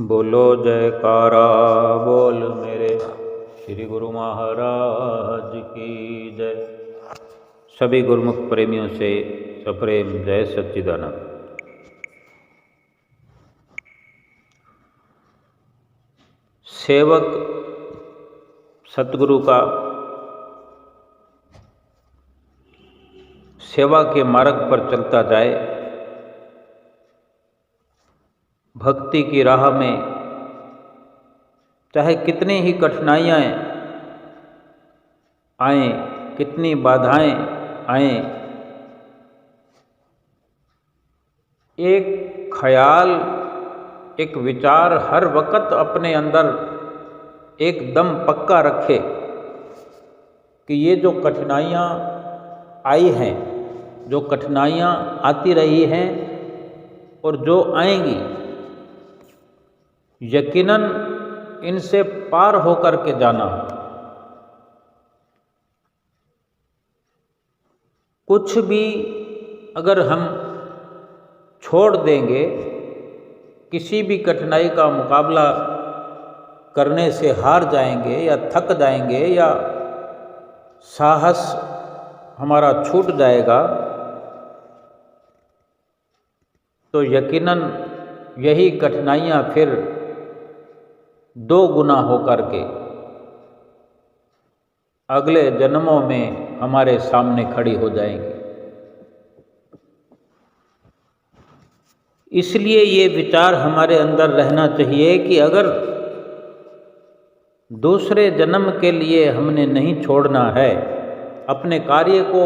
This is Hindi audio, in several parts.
बोलो जयकारा बोल मेरे श्री गुरु महाराज की जय। सभी गुरुमुख प्रेमियों से सप्रेम जय सच्चिदानंद। सेवक सतगुरु का सेवा के मार्ग पर चलता जाए, भक्ति की राह में चाहे कितनी ही कठिनाइयाँ आएं, कितनी बाधाएं आएं, एक ख्याल, एक विचार हर वक्त अपने अंदर एकदम पक्का रखे कि ये जो कठिनाइयाँ आई हैं, जो कठिनाइयाँ आती रही हैं और जो आएंगी, यकीनन इनसे पार होकर के जाना। कुछ भी अगर हम छोड़ देंगे, किसी भी कठिनाई का मुकाबला करने से हार जाएंगे या थक जाएंगे या साहस हमारा छूट जाएगा, तो यकीनन यही कठिनाइयाँ फिर दो गुना होकर के अगले जन्मों में हमारे सामने खड़ी हो जाएंगी। इसलिए ये विचार हमारे अंदर रहना चाहिए कि अगर दूसरे जन्म के लिए हमने नहीं छोड़ना है, अपने कार्य को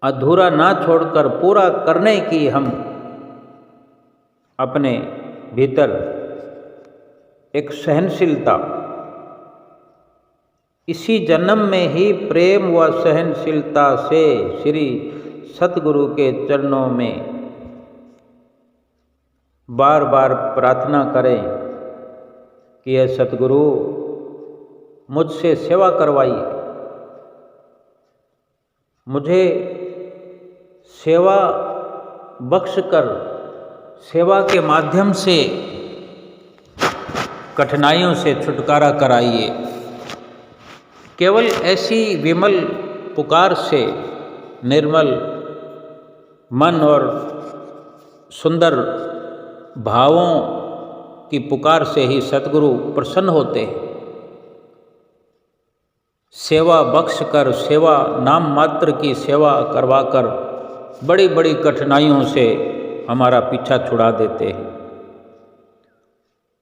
अधूरा ना छोड़कर पूरा करने की हम अपने भीतर एक सहनशीलता, इसी जन्म में ही प्रेम व सहनशीलता से श्री सतगुरु के चरणों में बार बार प्रार्थना करें कि यह सतगुरु मुझसे सेवा करवाइए, मुझे सेवा बख्श कर सेवा के माध्यम से कठिनाइयों से छुटकारा कराइए। केवल ऐसी विमल पुकार से, निर्मल मन और सुंदर भावों की पुकार से ही सतगुरु प्रसन्न होते हैं। सेवा बख्श कर, सेवा नाम मात्र की सेवा करवाकर बड़ी बड़ी कठिनाइयों से हमारा पीछा छुड़ा देते हैं।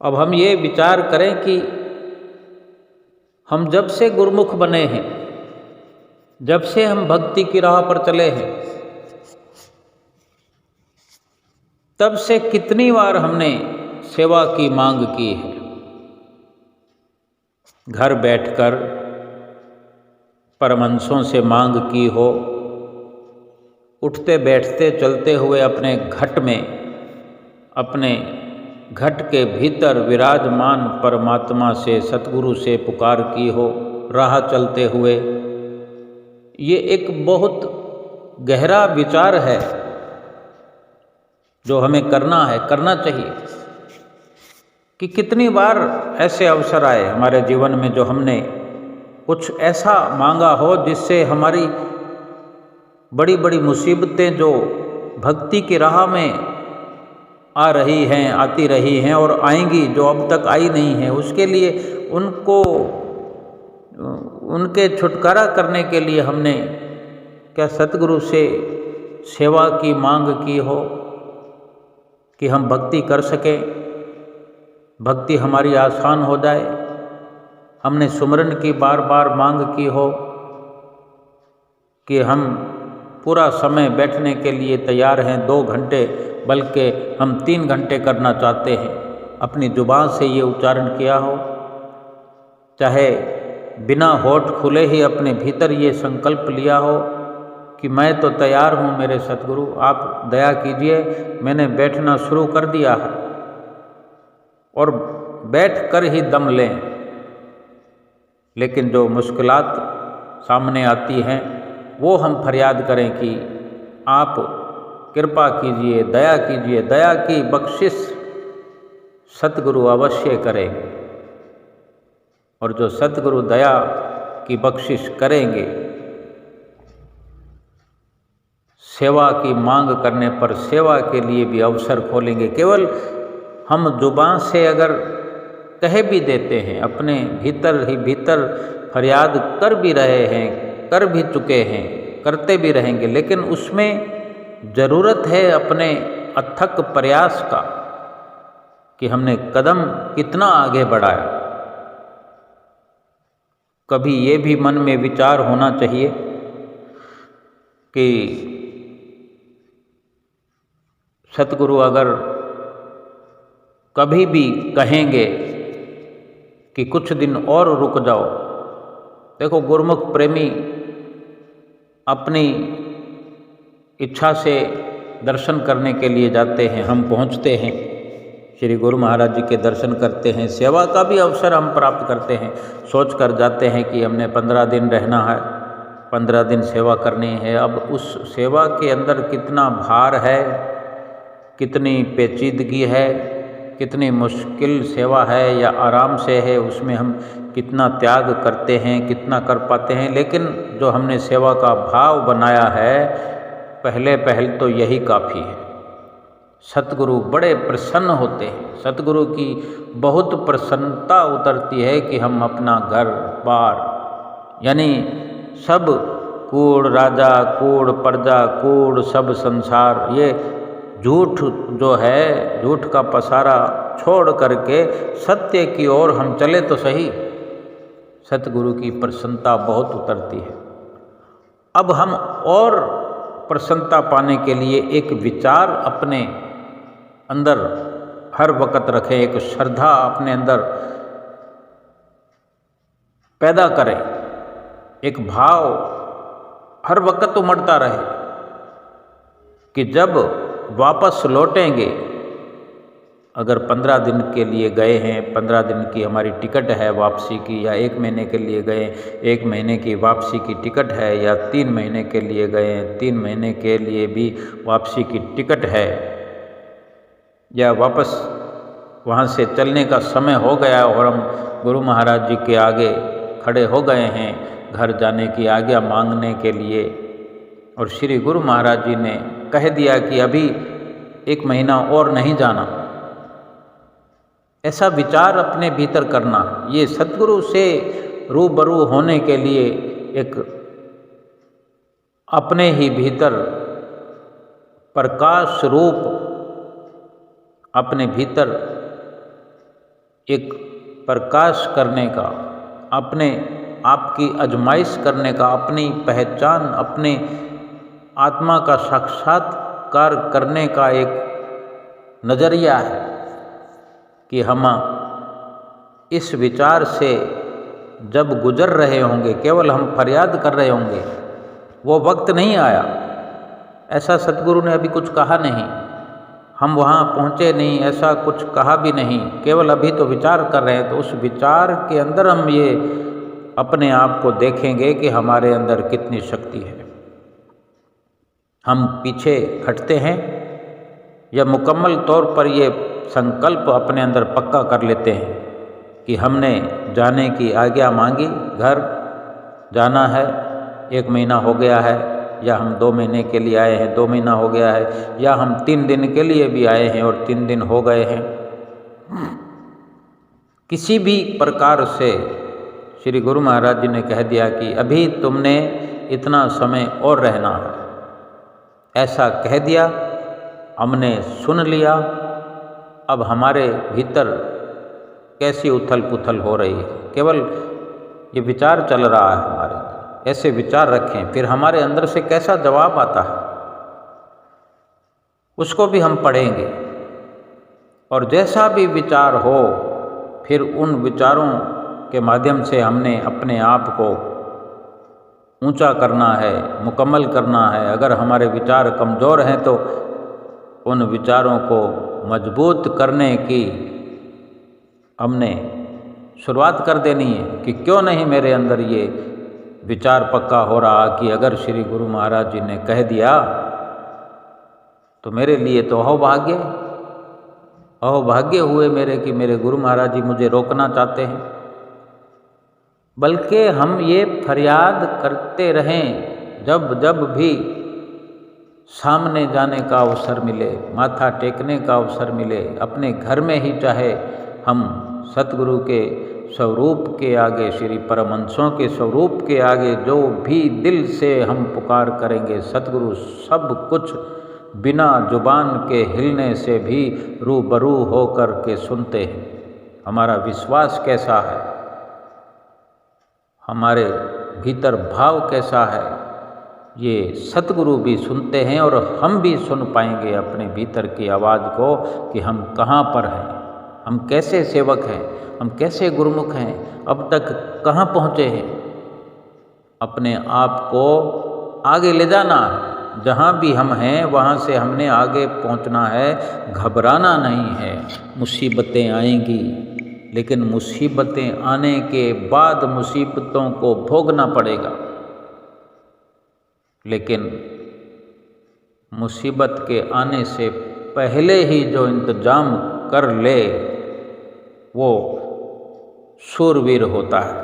अब हम ये विचार करें कि हम जब से गुरुमुख बने हैं, जब से हम भक्ति की राह पर चले हैं, तब से कितनी बार हमने सेवा की मांग की है। घर बैठकर परमहंसों से मांग की हो, उठते बैठते चलते हुए अपने घट में, अपने घट के भीतर विराजमान परमात्मा से, सतगुरु से पुकार की हो, राह चलते हुए। ये एक बहुत गहरा विचार है जो हमें करना है, करना चाहिए कि कितनी बार ऐसे अवसर आए हमारे जीवन में जो हमने कुछ ऐसा मांगा हो जिससे हमारी बड़ी बड़ी मुसीबतें जो भक्ति की राह में आ रही हैं, आती रही हैं और आएंगी, जो अब तक आई नहीं है, उसके लिए उनके छुटकारा करने के लिए हमने क्या सतगुरु से सेवा की मांग की हो कि हम भक्ति कर सकें, भक्ति हमारी आसान हो जाए। हमने सुमरन की बार बार मांग की हो कि हम पूरा समय बैठने के लिए तैयार हैं, 2 घंटे बल्कि हम 3 घंटे करना चाहते हैं। अपनी जुबान से ये उच्चारण किया हो, चाहे बिना होठ खुले ही अपने भीतर ये संकल्प लिया हो कि मैं तो तैयार हूँ मेरे सतगुरु, आप दया कीजिए, मैंने बैठना शुरू कर दिया है। और बैठ कर ही दम लें। लेकिन जो मुश्किलात सामने आती हैं वो हम फरियाद करें कि आप कृपा कीजिए, दया कीजिए, दया की बख्शिश सतगुरु अवश्य करेंगे। और जो सतगुरु दया की बख्शिश करेंगे, सेवा की मांग करने पर सेवा के लिए भी अवसर खोलेंगे। केवल हम जुबान से अगर कह भी देते हैं, अपने भीतर ही भीतर फरियाद कर भी रहे हैं, कर भी चुके हैं, करते भी रहेंगे, लेकिन उसमें ज़रूरत है अपने अथक प्रयास का कि हमने कदम कितना आगे बढ़ाया। कभी ये भी मन में विचार होना चाहिए कि सतगुरु अगर कभी भी कहेंगे कि कुछ दिन और रुक जाओ। देखो, गुरुमुख प्रेमी अपनी इच्छा से दर्शन करने के लिए जाते हैं, हम पहुंचते हैं, श्री गुरु महाराज जी के दर्शन करते हैं, सेवा का भी अवसर हम प्राप्त करते हैं। सोच कर जाते हैं कि हमने 15 दिन रहना है, 15 दिन सेवा करनी है। अब उस सेवा के अंदर कितना भार है, कितनी पेचीदगी है, कितनी मुश्किल सेवा है या आराम से है, उसमें हम कितना त्याग करते हैं, कितना कर पाते हैं। लेकिन जो हमने सेवा का भाव बनाया है, पहले तो यही काफ़ी है। सतगुरु बड़े प्रसन्न होते हैं, सतगुरु की बहुत प्रसन्नता उतरती है कि हम अपना घर बार, यानी सब कूड़ राजा, कूड़ प्रजा, कूड़ सब संसार, ये झूठ जो है, झूठ का पसारा छोड़ करके सत्य की ओर हम चले तो सही। सतगुरु की प्रसन्नता बहुत उतरती है। अब हम और प्रसन्नता पाने के लिए एक विचार अपने अंदर हर वक्त रखें, एक श्रद्धा अपने अंदर पैदा करें, एक भाव हर वक्त उमड़ता रहे कि जब वापस लौटेंगे, अगर 15 दिन के लिए गए हैं, 15 दिन की हमारी टिकट है वापसी की, या 1 महीने के लिए गए, 1 महीने की वापसी की टिकट है, या 3 महीने के लिए गए, 3 महीने के लिए भी वापसी की टिकट है, या वापस वहाँ से चलने का समय हो गया और हम गुरु महाराज जी के आगे खड़े हो गए हैं घर जाने की आज्ञा मांगने के लिए, और श्री गुरु महाराज जी ने कह दिया कि अभी 1 महीना और नहीं जाना। ऐसा विचार अपने भीतर करना, ये सतगुरु से रूबरू होने के लिए एक अपने ही भीतर प्रकाश रूप, अपने भीतर एक प्रकाश करने का, अपने आप की आजमाइश करने का, अपनी पहचान, अपने आत्मा का साक्षात्कार करने का एक नज़रिया है कि हम इस विचार से जब गुजर रहे होंगे, केवल हम फरियाद कर रहे होंगे, वो वक्त नहीं आया। ऐसा सतगुरु ने अभी कुछ कहा नहीं, हम वहाँ पहुँचे नहीं, ऐसा कुछ कहा भी नहीं, केवल अभी तो विचार कर रहे हैं। तो उस विचार के अंदर हम ये अपने आप को देखेंगे कि हमारे अंदर कितनी शक्ति है। हम पीछे हटते हैं या मुकम्मल तौर पर ये संकल्प अपने अंदर पक्का कर लेते हैं कि हमने जाने की आज्ञा मांगी, घर जाना है, 1 महीना हो गया है, या हम 2 महीने के लिए आए हैं, 2 महीना हो गया है, या हम 3 दिन के लिए भी आए हैं और 3 दिन हो गए हैं। किसी भी प्रकार से श्री गुरु महाराज जी ने कह दिया कि अभी तुमने इतना समय और रहना है, ऐसा कह दिया, हमने सुन लिया। अब हमारे भीतर कैसी उथल पुथल हो रही है, केवल ये विचार चल रहा है हमारे अंदर। ऐसे विचार रखें, फिर हमारे अंदर से कैसा जवाब आता है उसको भी हम पढ़ेंगे, और जैसा भी विचार हो, फिर उन विचारों के माध्यम से हमने अपने आप को ऊंचा करना है, मुकम्मल करना है। अगर हमारे विचार कमज़ोर हैं तो उन विचारों को मजबूत करने की हमने शुरुआत कर देनी है कि क्यों नहीं मेरे अंदर ये विचार पक्का हो रहा कि अगर श्री गुरु महाराज जी ने कह दिया तो मेरे लिए तो हो भाग्य, अहोभाग्य हुए मेरे कि मेरे गुरु महाराज जी मुझे रोकना चाहते हैं, बल्कि हम ये फरियाद करते रहें जब जब भी सामने जाने का अवसर मिले, माथा टेकने का अवसर मिले, अपने घर में ही चाहे हम सतगुरु के स्वरूप के आगे, श्री परमहंसों के स्वरूप के आगे जो भी दिल से हम पुकार करेंगे, सतगुरु सब कुछ बिना जुबान के हिलने से भी रूबरू होकर के सुनते हैं। हमारा विश्वास कैसा है, हमारे भीतर भाव कैसा है, ये सतगुरु भी सुनते हैं और हम भी सुन पाएंगे अपने भीतर की आवाज़ को कि हम कहाँ पर हैं, हम कैसे सेवक हैं, हम कैसे गुरुमुख हैं, अब तक कहाँ पहुँचे हैं। अपने आप को आगे ले जाना है, जहाँ भी हम हैं वहाँ से हमने आगे पहुँचना है, घबराना नहीं है। मुसीबतें आएंगी, लेकिन मुसीबतें आने के बाद मुसीबतों को भोगना पड़ेगा, लेकिन मुसीबत के आने से पहले ही जो इंतजाम कर ले वो शूरवीर होता है।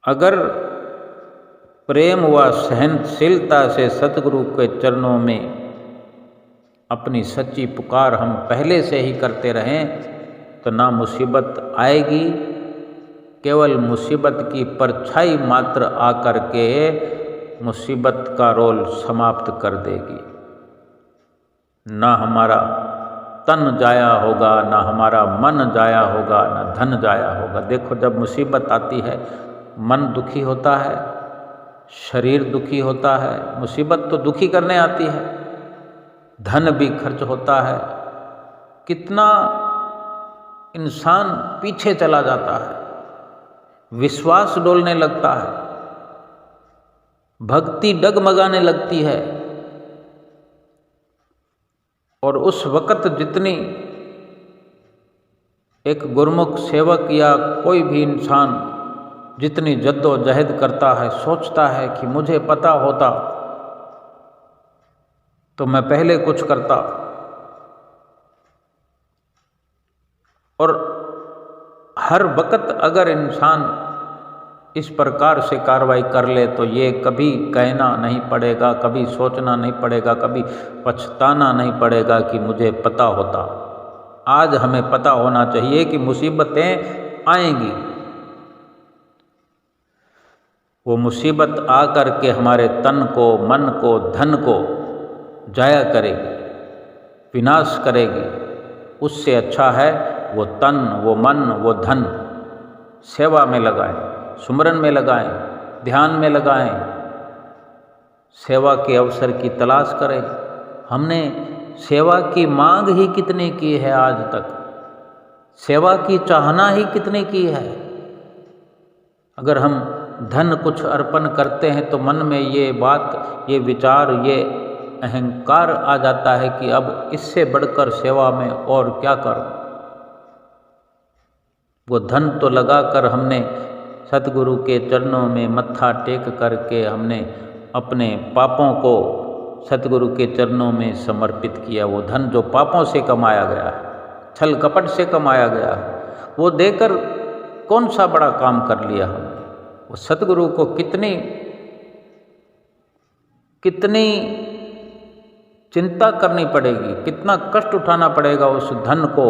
अगर प्रेम व सहनशीलता से सतगुरु के चरणों में अपनी सच्ची पुकार हम पहले से ही करते रहें तो ना मुसीबत आएगी, केवल मुसीबत की परछाई मात्र आकर के मुसीबत का रोल समाप्त कर देगी। ना हमारा तन जाया होगा, ना हमारा मन जाया होगा, ना धन जाया होगा। देखो, जब मुसीबत आती है मन दुखी होता है, शरीर दुखी होता है, मुसीबत तो दुखी करने आती है, धन भी खर्च होता है, कितना इंसान पीछे चला जाता है, विश्वास डोलने लगता है, भक्ति डगमगाने लगती है। और उस वक़्त जितनी एक गुरुमुख सेवक या कोई भी इंसान जितनी जद्दोजहद करता है, सोचता है कि मुझे पता होता तो मैं पहले कुछ करता, और हर वक़्त अगर इंसान इस प्रकार से कार्रवाई कर ले तो ये कभी कहना नहीं पड़ेगा, कभी सोचना नहीं पड़ेगा, कभी पछताना नहीं पड़ेगा कि मुझे पता होता। आज हमें पता होना चाहिए कि मुसीबतें आएंगी, वो मुसीबत आकर के हमारे तन को, मन को, धन को जाया करेगी, विनाश करेगी। उससे अच्छा है वो तन, वो मन, वो धन सेवा में लगाएं, सुमरन में लगाएं, ध्यान में लगाएं, सेवा के अवसर की तलाश करें। हमने सेवा की मांग ही कितनी की है आज तक, सेवा की चाहना ही कितनी की है। अगर हम धन कुछ अर्पण करते हैं तो मन में ये बात, ये विचार, ये अहंकार आ जाता है कि अब इससे बढ़कर सेवा में और क्या करूं। वो धन तो लगाकर हमने सतगुरु के चरणों में मत्था टेक करके हमने अपने पापों को सतगुरु के चरणों में समर्पित किया। वो धन जो पापों से कमाया गया है, छल कपट से कमाया गया है, वो देकर कौन सा बड़ा काम कर लिया हमने। वो सतगुरु को कितनी चिंता करनी पड़ेगी, कितना कष्ट उठाना पड़ेगा उस धन को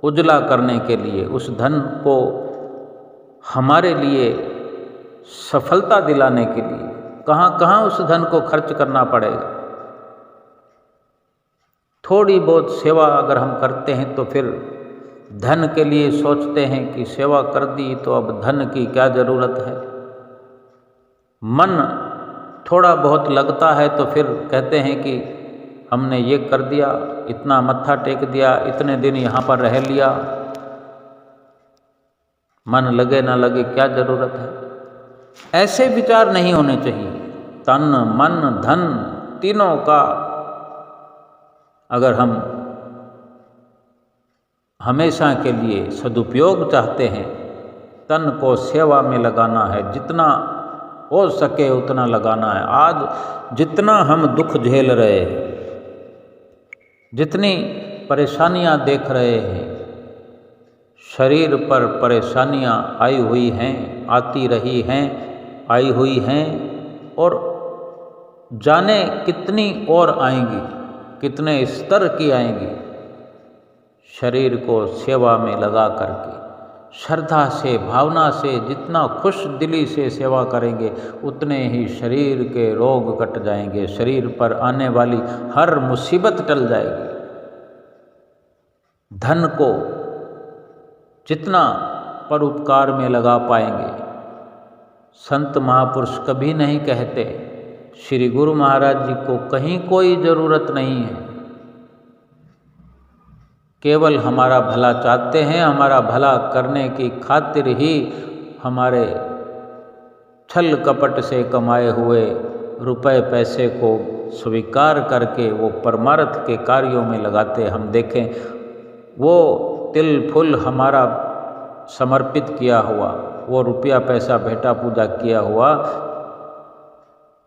उजला करने के लिए, उस धन को हमारे लिए सफलता दिलाने के लिए। कहाँ कहाँ उस धन को खर्च करना पड़ेगा। थोड़ी बहुत सेवा अगर हम करते हैं तो फिर धन के लिए सोचते हैं कि सेवा कर दी तो अब धन की क्या ज़रूरत है। मन थोड़ा बहुत लगता है तो फिर कहते हैं कि हमने ये कर दिया, इतना मत्था टेक दिया, इतने दिन यहाँ पर रह लिया, मन लगे ना लगे क्या ज़रूरत है। ऐसे विचार नहीं होने चाहिए। तन, मन, धन तीनों का अगर हम हमेशा के लिए सदुपयोग चाहते हैं, तन को सेवा में लगाना है, जितना हो सके उतना लगाना है। आज जितना हम दुख झेल रहे हैं, जितनी परेशानियां देख रहे हैं, शरीर पर परेशानियां आई हुई हैं, आती रही हैं, आई हुई हैं और जाने कितनी और आएंगी, कितने स्तर की आएंगी। शरीर को सेवा में लगा करके श्रद्धा से, भावना से, जितना खुश दिली से सेवा करेंगे उतने ही शरीर के रोग कट जाएंगे, शरीर पर आने वाली हर मुसीबत टल जाएगी। धन को जितना परोपकार में लगा पाएंगे, संत महापुरुष कभी नहीं कहते, श्री गुरु महाराज जी को कहीं कोई ज़रूरत नहीं है, केवल हमारा भला चाहते हैं। हमारा भला करने की खातिर ही हमारे छल कपट से कमाए हुए रुपए पैसे को स्वीकार करके वो परमार्थ के कार्यों में लगाते। हम देखें, वो तिल फुल हमारा समर्पित किया हुआ, वो रुपया पैसा भेंटा पूजा किया हुआ,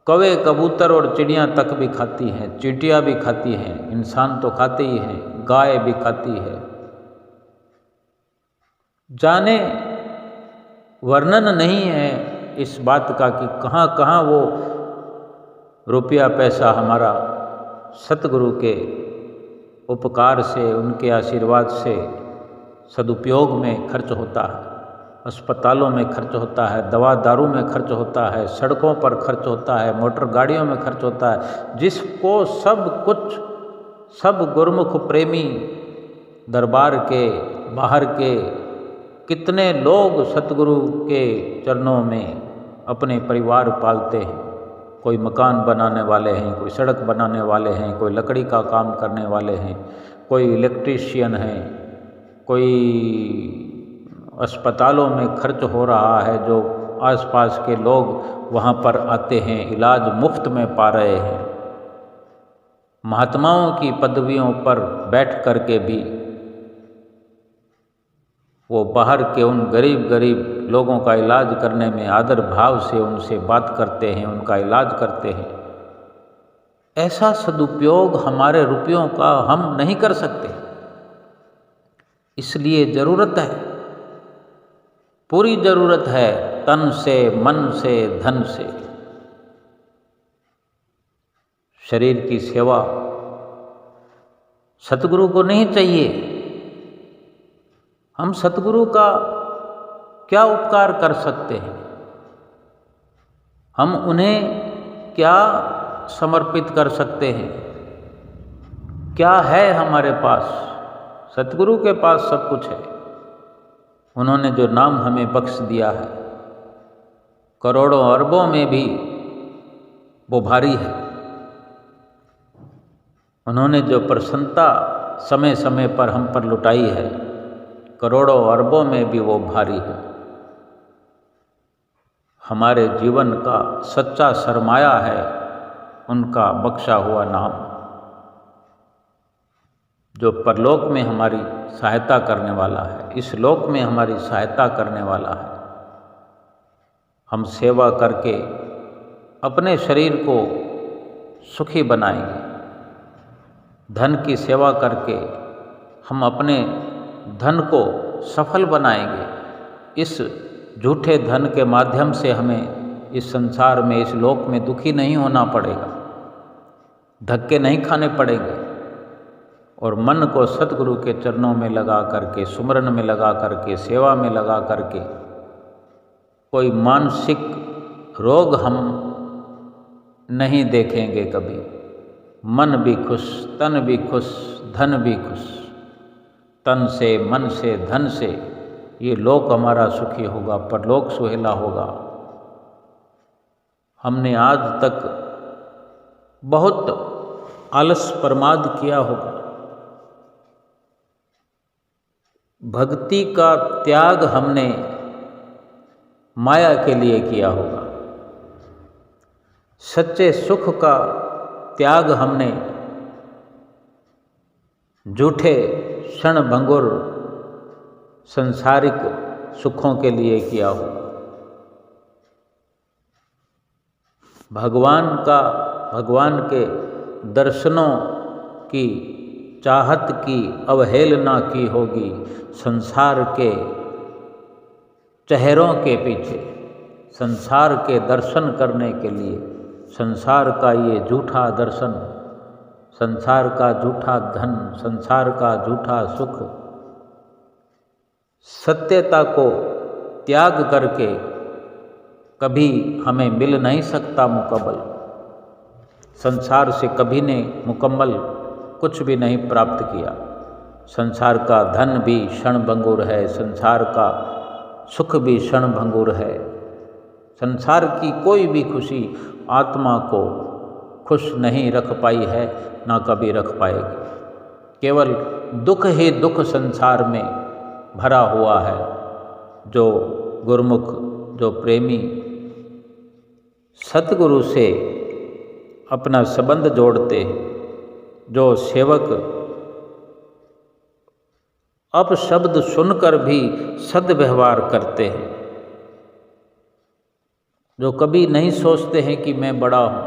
कौवे कबूतर और चिड़ियाँ तक भी खाती हैं, चींटियाँ भी खाती हैं, इंसान तो खाते ही हैं, गाय भी खाती है। जाने वर्णन नहीं है इस बात का कि कहाँ कहाँ वो रुपया पैसा हमारा सतगुरु के उपकार से, उनके आशीर्वाद से सदुपयोग में खर्च होता है, अस्पतालों में खर्च होता है, दवा दारू में खर्च होता है, सड़कों पर खर्च होता है, मोटर गाड़ियों में खर्च होता है, जिसको सब कुछ सब गुरुमुख प्रेमी दरबार के बाहर के कितने लोग सतगुरु के चरणों में अपने परिवार पालते हैं। कोई मकान बनाने वाले हैं, कोई सड़क बनाने वाले हैं, कोई लकड़ी का काम करने वाले हैं, कोई इलेक्ट्रीशियन हैं, कोई अस्पतालों में खर्च हो रहा है, जो आसपास के लोग वहाँ पर आते हैं, इलाज मुफ्त में पा रहे हैं। महात्माओं की पदवियों पर बैठ कर के भी वो बाहर के उन गरीब गरीब लोगों का इलाज करने में आदर भाव से उनसे बात करते हैं, उनका इलाज करते हैं। ऐसा सदुपयोग हमारे रुपयों का हम नहीं कर सकते, इसलिए ज़रूरत है, पूरी ज़रूरत है, तन से, मन से, धन से। शरीर की सेवा सतगुरु को नहीं चाहिए। हम सतगुरु का क्या उपकार कर सकते हैं? हम उन्हें क्या समर्पित कर सकते हैं? क्या है हमारे पास? सतगुरु के पास सब कुछ है। उन्होंने जो नाम हमें बख्श दिया है, करोड़ों अरबों में भी वो भारी है। उन्होंने जो प्रसन्नता समय समय पर हम पर लुटाई है, करोड़ों अरबों में भी वो भारी है। हमारे जीवन का सच्चा सरमाया है उनका बख्शा हुआ नाम, जो परलोक में हमारी सहायता करने वाला है, इस लोक में हमारी सहायता करने वाला है। हम सेवा करके अपने शरीर को सुखी बनाएंगे, धन की सेवा करके हम अपने धन को सफल बनाएंगे। इस झूठे धन के माध्यम से हमें इस संसार में, इस लोक में दुखी नहीं होना पड़ेगा, धक्के नहीं खाने पड़ेंगे, और मन को सतगुरु के चरणों में लगा करके, सुमरन में लगा करके, सेवा में लगा करके कोई मानसिक रोग हम नहीं देखेंगे कभी। मन भी खुश, तन भी खुश, धन भी खुश। तन से, मन से, धन से ये लोक हमारा सुखी होगा, परलोक सुहेला होगा। हमने आज तक बहुत आलस प्रमाद किया होगा, भक्ति का त्याग हमने माया के लिए किया होगा, सच्चे सुख का त्याग हमने झूठे क्षण भंगुर संसारिक सुखों के लिए किया होगा। भगवान के दर्शनों की चाहत की अवहेलना की होगी संसार के चेहरों के पीछे, संसार के दर्शन करने के लिए। संसार का ये झूठा दर्शन, संसार का झूठा धन, संसार का झूठा सुख, सत्यता को त्याग करके कभी हमें मिल नहीं सकता मुकम्मल। संसार से कभी ने मुकम्मल कुछ भी नहीं प्राप्त किया। संसार का धन भी क्षणभंगुर है, संसार का सुख भी क्षणभंगुर है। संसार की कोई भी खुशी आत्मा को खुश नहीं रख पाई है, ना कभी रख पाएगी। केवल दुख ही दुख संसार में भरा हुआ है। जो गुरुमुख, जो प्रेमी सतगुरु से अपना संबंध जोड़ते हैं, जो सेवक अपशब्द सुनकर भी सद्व्यवहार करते हैं, जो कभी नहीं सोचते हैं कि मैं बड़ा हूँ,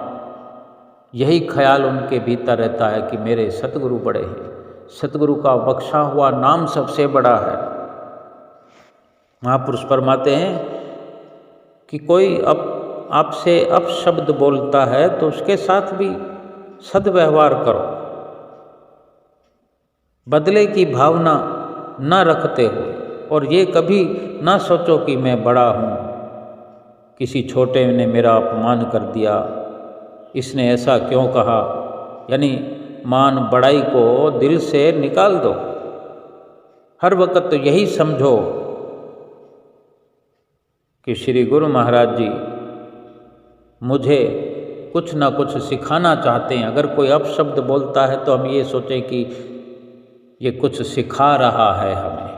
यही ख्याल उनके भीतर रहता है कि मेरे सतगुरु बड़े हैं, सतगुरु का बख्शा हुआ नाम सबसे बड़ा है। महापुरुष फरमाते हैं कि कोई आपसे अपशब्द बोलता है तो उसके साथ भी सद्व्यवहार करो, बदले की भावना न रखते हो, और ये कभी ना सोचो कि मैं बड़ा हूँ, किसी छोटे ने मेरा अपमान कर दिया, इसने ऐसा क्यों कहा। यानी मान बड़ाई को दिल से निकाल दो। हर वक्त तो यही समझो कि श्री गुरु महाराज जी मुझे कुछ ना कुछ सिखाना चाहते हैं। अगर कोई अपशब्द बोलता है तो हम ये सोचें कि ये कुछ सिखा रहा है हमें,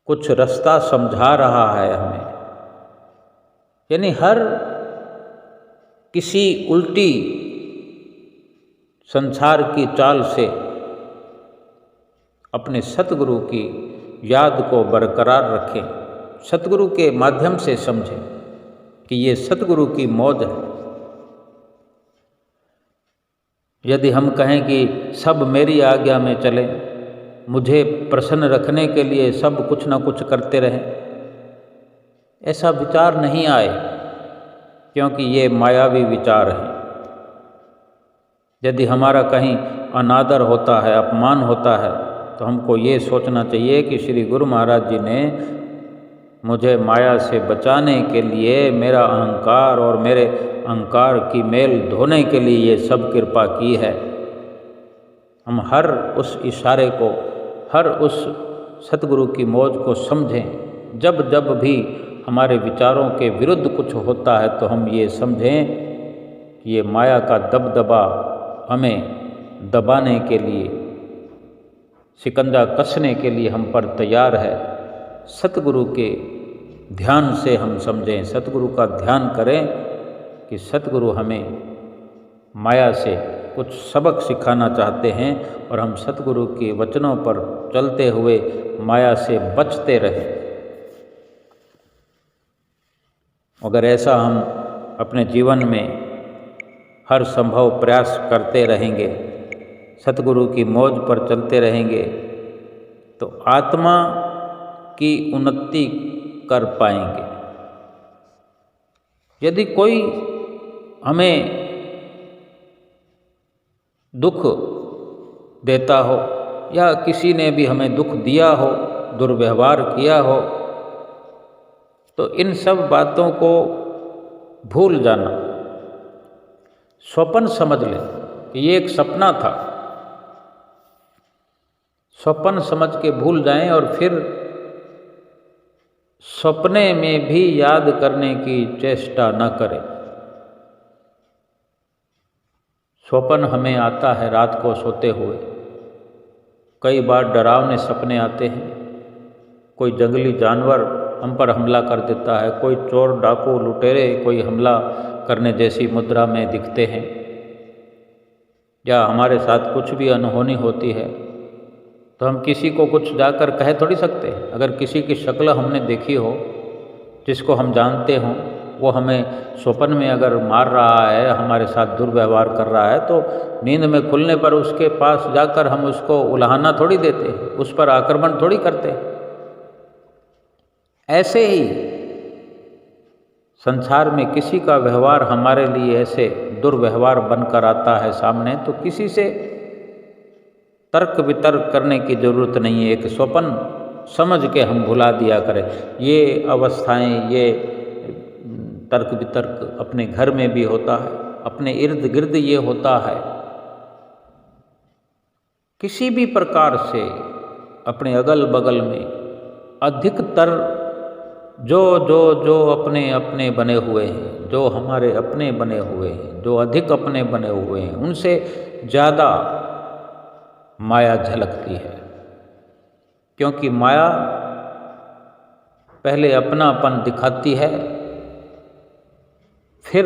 कुछ रास्ता समझा रहा है हमें। यानी हर किसी उल्टी संसार की चाल से अपने सतगुरु की याद को बरकरार रखें, सतगुरु के माध्यम से समझें कि ये सतगुरु की मौज है। यदि हम कहें कि सब मेरी आज्ञा में चलें, मुझे प्रसन्न रखने के लिए सब कुछ ना कुछ करते रहें, ऐसा विचार नहीं आए, क्योंकि ये मायावी विचार है। यदि हमारा कहीं अनादर होता है, अपमान होता है, तो हमको ये सोचना चाहिए कि श्री गुरु महाराज जी ने मुझे माया से बचाने के लिए, मेरा अहंकार और मेरे अहंकार की मेल धोने के लिए ये सब कृपा की है। हम हर उस इशारे को, हर उस सतगुरु की मौज को समझें। जब जब भी हमारे विचारों के विरुद्ध कुछ होता है तो हम ये समझें कि ये माया का दबदबा हमें दबाने के लिए, शिकंजा कसने के लिए हम पर तैयार है। सतगुरु के ध्यान से हम समझें, सतगुरु का ध्यान करें कि सतगुरु हमें माया से कुछ सबक सिखाना चाहते हैं और हम सतगुरु के वचनों पर चलते हुए माया से बचते रहें। अगर ऐसा हम अपने जीवन में हर संभव प्रयास करते रहेंगे, सतगुरु की मौज पर चलते रहेंगे, तो आत्मा की उन्नति कर पाएंगे। यदि कोई हमें दुख देता हो या किसी ने भी हमें दुख दिया हो, दुर्व्यवहार किया हो, तो इन सब बातों को भूल जाना, स्वप्न समझ लें कि ये एक सपना था, स्वप्न समझ के भूल जाएं और फिर सपने में भी याद करने की चेष्टा न करें। स्वप्न हमें आता है रात को सोते हुए, कई बार डरावने सपने आते हैं। कोई जंगली जानवर हम पर हमला कर देता है, कोई चोर डाकू लुटेरे कोई हमला करने जैसी मुद्रा में दिखते हैं, या हमारे साथ कुछ भी अनहोनी होती है तो हम किसी को कुछ जाकर कह थोड़ी सकते हैं। अगर किसी की शक्ल हमने देखी हो, जिसको हम जानते हों, वो हमें स्वप्न में अगर मार रहा है, हमारे साथ दुर्व्यवहार कर रहा है, तो नींद में खुलने पर उसके पास जाकर हम उसको उलाहना थोड़ी देते, उस पर आक्रमण थोड़ी करते। ऐसे ही संसार में किसी का व्यवहार हमारे लिए ऐसे दुर्व्यवहार बनकर आता है सामने, तो किसी से तर्क वितर्क करने की जरूरत नहीं है। एक स्वप्न समझ के हम भुला दिया करें। ये अवस्थाएं, ये तर्क वितर्क अपने घर में भी होता है, अपने इर्द गिर्द ये होता है। किसी भी प्रकार से अपने अगल बगल में अधिकतर जो जो जो अपने अपने बने हुए हैं, जो हमारे अपने बने हुए हैं, जो अधिक अपने बने हुए हैं, उनसे ज़्यादा माया झलकती है। क्योंकि माया पहले अपनापन दिखाती है, फिर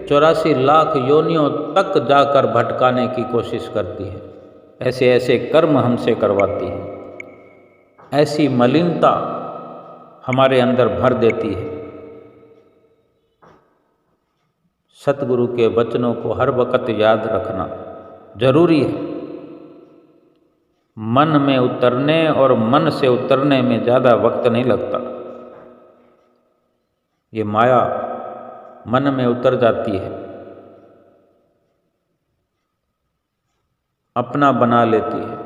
84 लाख योनियों तक जाकर भटकाने की कोशिश करती है। ऐसे ऐसे कर्म हमसे करवाती है, ऐसी मलिनता हमारे अंदर भर देती है। सतगुरु के वचनों को हर वक्त याद रखना जरूरी है। मन में उतरने और मन से उतरने में ज़्यादा वक्त नहीं लगता। ये माया मन में उतर जाती है, अपना बना लेती है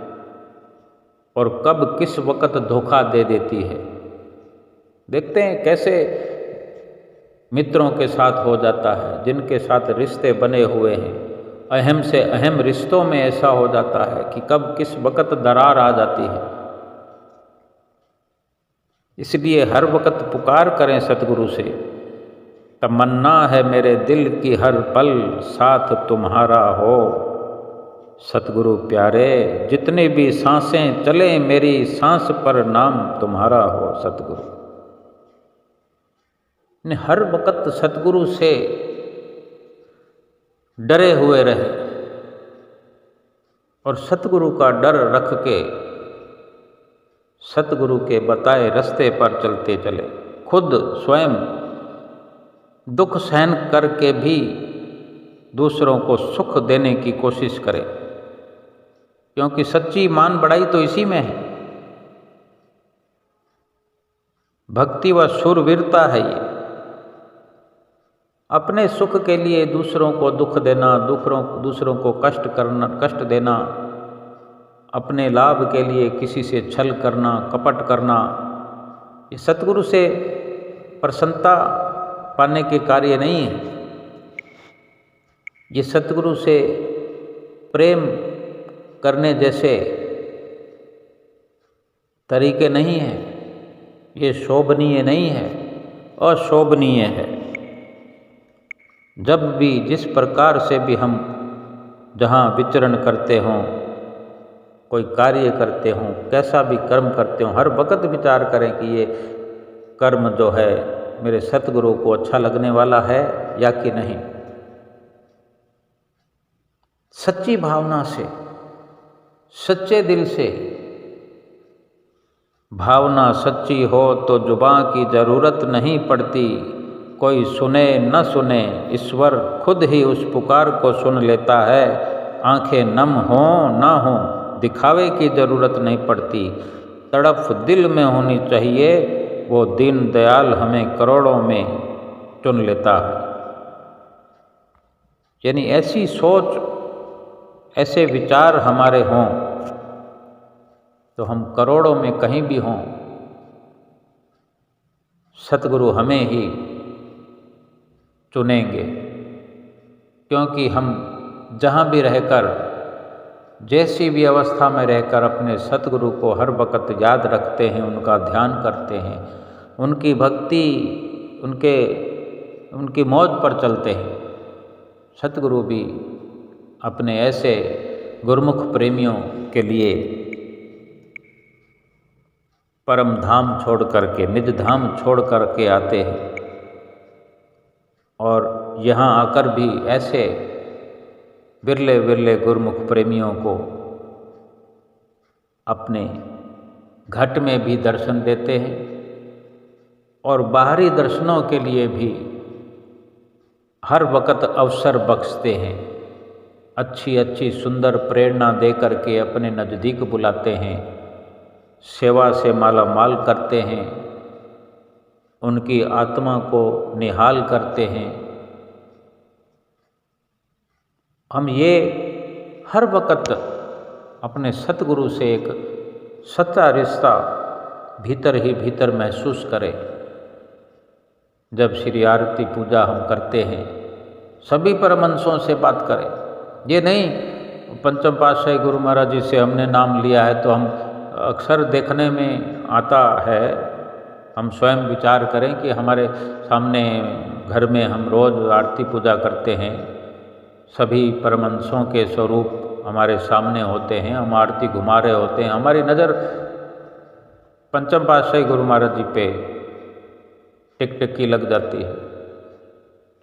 और कब किस वक्त धोखा दे देती है। देखते हैं कैसे मित्रों के साथ हो जाता है, जिनके साथ रिश्ते बने हुए हैं, अहम से अहम रिश्तों में ऐसा हो जाता है कि कब किस वक्त दरार आ जाती है। इसलिए हर वक्त पुकार करें सतगुरु से, तमन्ना है मेरे दिल की हर पल साथ तुम्हारा हो। सतगुरु प्यारे जितनी भी सांसें चले मेरी सांस पर नाम तुम्हारा हो। सतगुरु ने हर वक्त सतगुरु से डरे हुए रहे और सतगुरु का डर रख के सतगुरु के बताए रास्ते पर चलते चले। खुद स्वयं दुख सहन करके भी दूसरों को सुख देने की कोशिश करें, क्योंकि सच्ची मान बढ़ाई तो इसी में है। भक्ति व शूरवीरता है ये। अपने सुख के लिए दूसरों को दुख देना, दूसरों को कष्ट देना, अपने लाभ के लिए किसी से छल करना, कपट करना, ये सतगुरु से प्रसन्नता पाने के कार्य नहीं है। ये सतगुरु से प्रेम करने जैसे तरीके नहीं हैं। ये शोभनीय नहीं है, अशोभनीय है। जब भी जिस प्रकार से भी हम जहाँ विचरण करते हों, कोई कार्य करते हों, कैसा भी कर्म करते हों, हर वक्त विचार करें कि ये कर्म जो है मेरे सतगुरु को अच्छा लगने वाला है या कि नहीं। सच्ची भावना से, सच्चे दिल से। भावना सच्ची हो तो जुबां की जरूरत नहीं पड़ती। कोई सुने न सुने ईश्वर खुद ही उस पुकार को सुन लेता है। आंखें नम हो ना हो दिखावे की जरूरत नहीं पड़ती। तड़प दिल में होनी चाहिए, वो दीन दयाल हमें करोड़ों में चुन लेता है। यानी ऐसी सोच, ऐसे विचार हमारे हों तो हम करोड़ों में कहीं भी हों, सतगुरु हमें ही चुनेंगे। क्योंकि हम जहाँ भी रहकर, जैसी भी अवस्था में रहकर अपने सतगुरु को हर वक्त याद रखते हैं, उनका ध्यान करते हैं, उनकी भक्ति, उनकी मौज पर चलते हैं। सतगुरु भी अपने ऐसे गुरमुख प्रेमियों के लिए परम धाम छोड़ करके, निज धाम छोड़ करके आते हैं और यहाँ आकर भी ऐसे विरले विरले गुरमुख प्रेमियों को अपने घट में भी दर्शन देते हैं और बाहरी दर्शनों के लिए भी हर वक्त अवसर बख्शते हैं, अच्छी अच्छी सुंदर प्रेरणा दे करके अपने नज़दीक बुलाते हैं, सेवा से माला माल करते हैं, उनकी आत्मा को निहाल करते हैं। हम ये हर वक्त अपने सतगुरु से एक सच्चा रिश्ता भीतर ही भीतर महसूस करें। जब श्री आरती पूजा हम करते हैं, सभी परमहंसों से बात करें। ये नहीं पंचम पातशाही गुरु महाराज जी से हमने नाम लिया है तो हम अक्सर देखने में आता है, हम स्वयं विचार करें कि हमारे सामने घर में हम रोज़ आरती पूजा करते हैं, सभी परमहंसों के स्वरूप हमारे सामने होते हैं, हम आरती घुमा रहे होते हैं, हमारी नज़र पंचम पातशाही गुरु महाराज जी पे टिकटिकी लग जाती है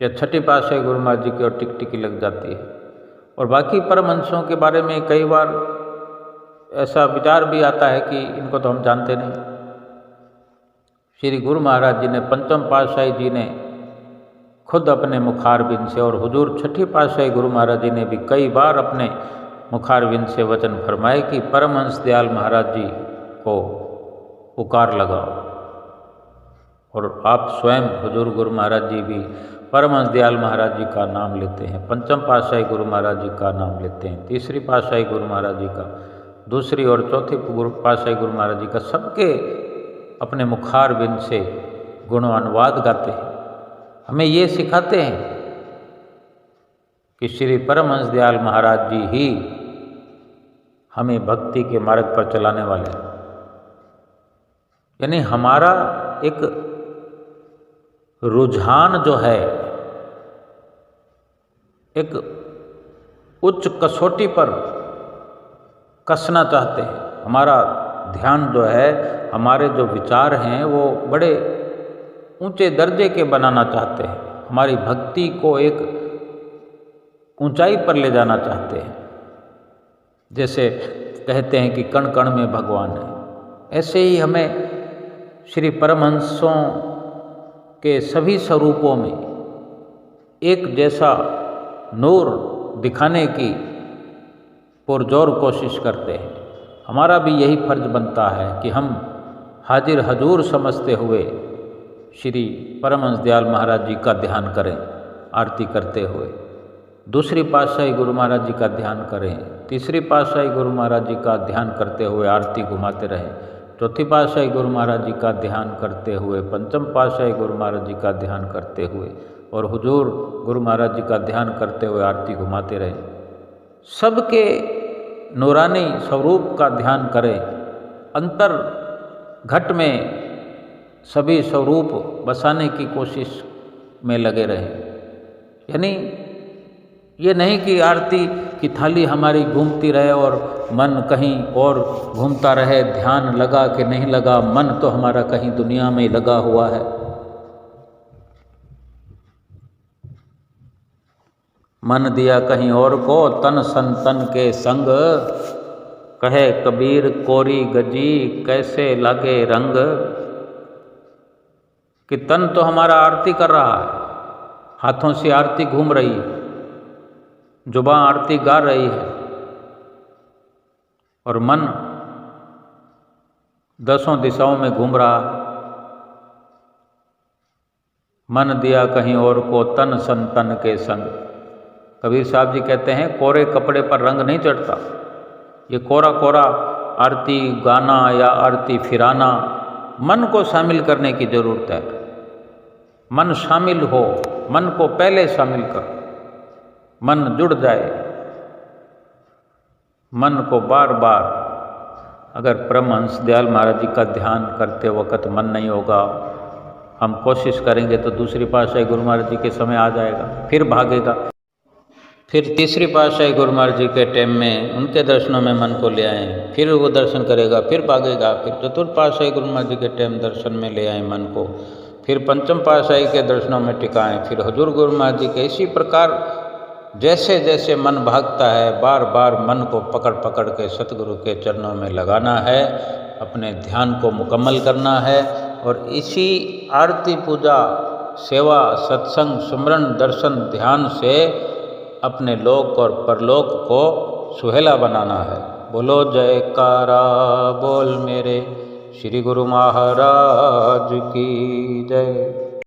या छठी पातशाही गुरु महाराज जी की ओर टिकटिकी लग जाती है। और बाकी परमहंसों के बारे में कई बार ऐसा विचार भी आता है कि इनको तो हम जानते नहीं। श्री गुरु महाराज जी ने, पंचम पातशाही जी ने खुद अपने मुखारबिंद से, और हुजूर छठी पातशाही गुरु महाराज जी ने भी कई बार अपने मुखारबिंद से वचन फरमाए कि परमहंस दयाल महाराज जी को पुकार लगाओ। और आप स्वयं हुजूर गुरु महाराज जी भी परमहंस दयाल महाराज जी का नाम लेते हैं, पंचम पातशाही गुरु महाराज जी का नाम लेते हैं, तीसरी पातशाही गुरु महाराज जी का, दूसरी और चौथी पातशाही गुरु महाराज जी का, सबके अपने मुखारबिंद से गुणानुवाद गाते हैं। हमें ये सिखाते हैं कि श्री परमहंस दयाल महाराज जी ही हमें भक्ति के मार्ग पर चलाने वाले हैं। यानी हमारा एक रुझान जो है, एक उच्च कसौटी पर कसना चाहते हैं। हमारा ध्यान जो है, हमारे जो विचार हैं वो बड़े ऊंचे दर्जे के बनाना चाहते हैं, हमारी भक्ति को एक ऊंचाई पर ले जाना चाहते हैं। जैसे कहते हैं कि कण कण में भगवान है, ऐसे ही हमें श्री परमहंसों के सभी स्वरूपों में एक जैसा नूर दिखाने की पुरजोर कोशिश करते हैं। हमारा भी यही फर्ज बनता है कि हम हाजिर हजूर समझते हुए श्री परमहंस दयाल महाराज जी का ध्यान करें, आरती करते हुए दूसरी पातशाही गुरु महाराज जी का ध्यान करें, तीसरी पातशाही गुरु महाराज जी का ध्यान करते हुए आरती घुमाते रहें, चौथी पातशाही गुरु महाराज जी का ध्यान करते हुए, पंचम पातशाही गुरु महाराज जी का ध्यान करते हुए और हुजूर गुरु महाराज जी का ध्यान करते हुए आरती घुमाते रहें। सबके नूरानी स्वरूप का ध्यान करें, अंतर घट में सभी स्वरूप बसाने की कोशिश में लगे रहें। यानी ये नहीं कि आरती की थाली हमारी घूमती रहे और मन कहीं और घूमता रहे, ध्यान लगा कि नहीं लगा, मन तो हमारा कहीं दुनिया में लगा हुआ है। मन दिया कहीं और को, तन संतन के संग, कहे कबीर कोरी गजी कैसे लागे रंग। कि तन तो हमारा आरती कर रहा है, हाथों से आरती घूम रही है, जुबां आरती गा रही है, और मन दसों दिशाओं में घूम रहा। मन दिया कहीं और को, तन संतन के संग। कबीर साहब जी कहते हैं कोरे कपड़े पर रंग नहीं चढ़ता। ये कोरा कोरा आरती गाना या आरती फिराना, मन को शामिल करने की जरूरत है। मन शामिल हो, मन को पहले शामिल कर, मन जुड़ जाए। मन को बार बार, अगर परमहंस दयाल महाराज जी का ध्यान करते वक्त मन नहीं होगा, हम कोशिश करेंगे तो दूसरी पातशाही गुरु महाराज जी के समय आ जाएगा, फिर भागेगा। फिर तीसरी पातशाही गुरु महाराज जी के टाइम में उनके दर्शनों में मन को ले आएँ, फिर वो दर्शन करेगा, फिर भागेगा। फिर चतुर्थ पातशाही गुरु महाराज जी के टाइम दर्शन में ले आए मन को, फिर पंचम पातशाही के दर्शनों में टिकाएँ, फिर हुजूर गुरु महाराज जी के। इसी प्रकार जैसे जैसे मन भागता है, बार बार मन को पकड़ पकड़ के सतगुरु के चरणों में लगाना है, अपने ध्यान को मुकम्मल करना है। और इसी आरती पूजा सेवा, सत्संग, सुमरन, दर्शन, ध्यान से अपने लोक और परलोक को सुहेला बनाना है। बोलो जयकारा बोल मेरे श्री गुरु महाराज की जय।